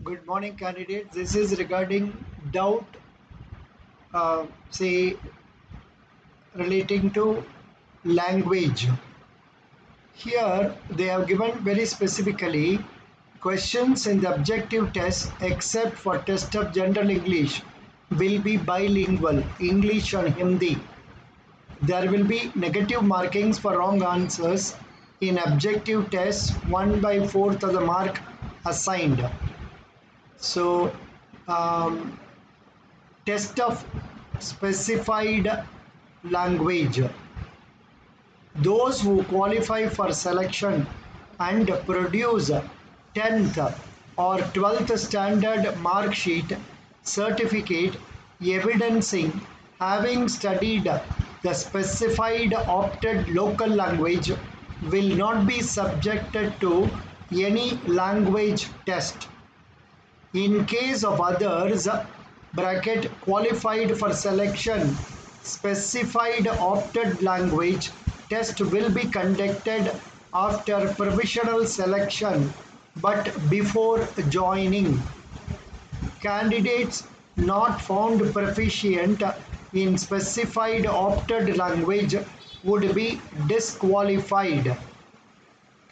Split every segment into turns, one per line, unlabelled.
Good morning, candidates. This is regarding doubt, say, relating to language. Here, they have given very specifically questions in the objective test, except for test of general English, will be bilingual, English and Hindi. There will be negative markings for wrong answers in objective test, 1 by 4th of the mark assigned. So, um, test of specified language. Those who qualify for selection and produce 10th or 12th standard mark sheet certificate evidencing having studied the specified opted local language will not be subjected to any language test. In case of others, bracket qualified for selection, specified opted language test will be conducted after provisional selection but before joining. Candidates not found proficient in specified opted language would be disqualified.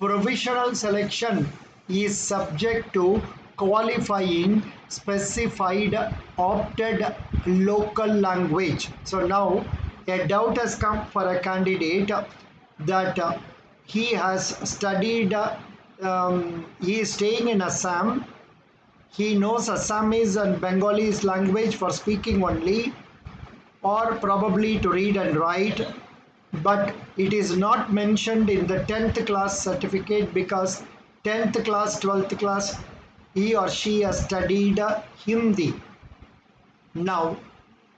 Provisional selection is subject to qualifying specified opted local language. So now a doubt has come for a candidate that he has studied, he is staying in Assam. He knows Assamese and Bengalis language for speaking only, or probably to read and write, but it is not mentioned in the 10th class certificate because 10th class, 12th class, he or she has studied Hindi. Now,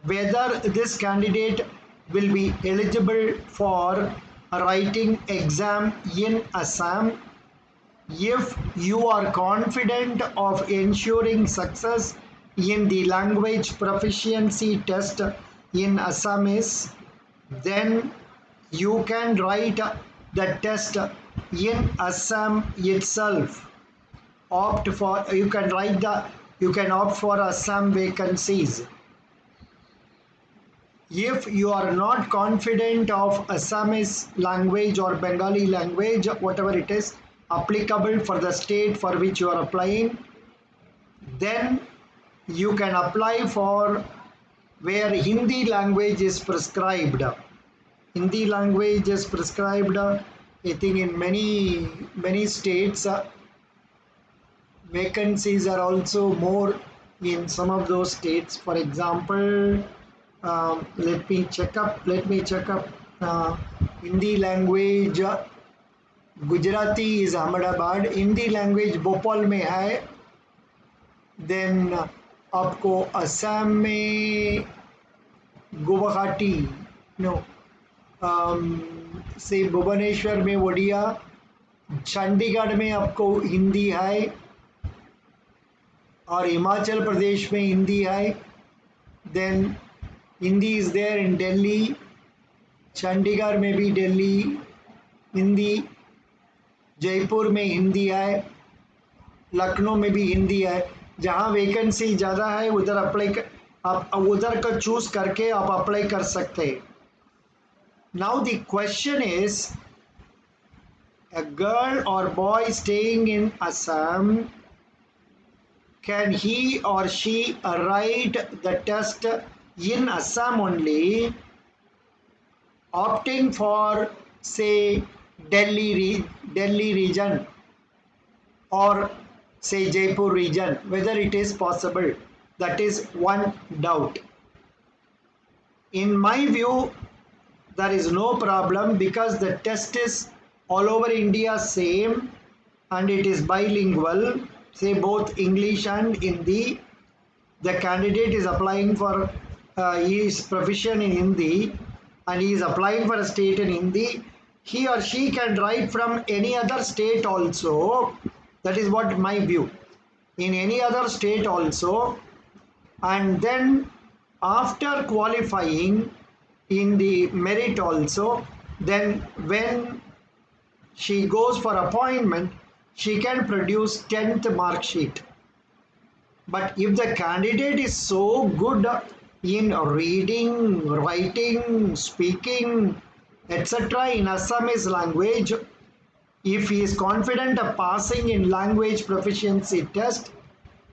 whether this candidate will be eligible for writing exam in Assam, if you are confident of ensuring success in the language proficiency test in Assamese, then you can write the test in Assam itself. You can opt for Assam vacancies. If you are not confident of Assamese language or Bengali language, whatever it is applicable for the state for which you are applying, then you can apply for where Hindi language is prescribed. Hindi language is prescribed, I think, in many states. Vacancies are also more in some of those states. For example, let me check up. Hindi language, Gujarati is Ahmedabad. Hindi language Bhopal में है. Then आपको असम में Guwahati, no, से भुवनेश्वर में ओडिया, चंडीगढ़ में आपको हिंदी है, और हिमाचल प्रदेश में हिंदी है. Then Hindi is there in Delhi, Chandigarh में भी दिल्ली हिंदी, जयपुर में हिंदी है, लखनऊ में भी हिंदी है. जहाँ वैकेंसी ज़्यादा है उधर आप उधर का चूज़ करके आप अप्लाई कर सकते हैं. Now the question is, a girl or boy staying in Assam, can he or she write the test in Assam only, opting for, say, Delhi region or say Jaipur region, whether it is possible? That is one doubt. In my view, there is no problem because the test is all over India same and it is bilingual, say both English and Hindi. The candidate is applying for, he is proficient in Hindi and he is applying for a state in Hindi. He or she can write from any other state also. That is what my view. In any other state also, and then after qualifying in the merit also, then when she goes for appointment, she can produce 10th mark sheet. But if the candidate is so good in reading, writing, speaking, etc., in Assamese language, if he is confident of passing in language proficiency test,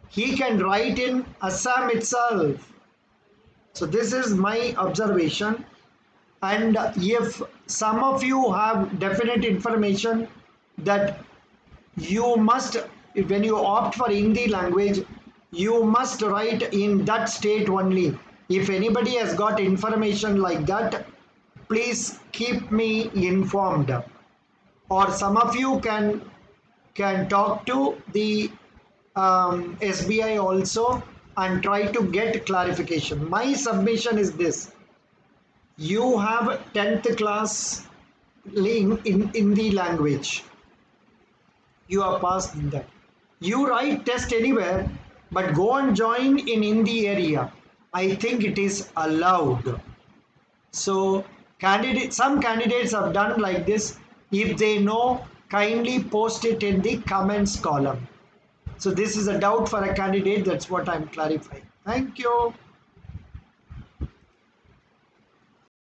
he can write in Assam itself. So this is my observation. And if some of you have definite information that you must, when you opt for Hindi language, you must write in that state only. If anybody has got information like that, please keep me informed. Or some of you can talk to the SBI also and try to get clarification. My submission is this: you have 10th class in the language, you are passed in that. You write test anywhere, but go and join in the area. I think it is allowed. So some candidates have done like this. If they know, kindly post it in the comments column. So this is a doubt for a candidate. That's what I'm clarifying. Thank you.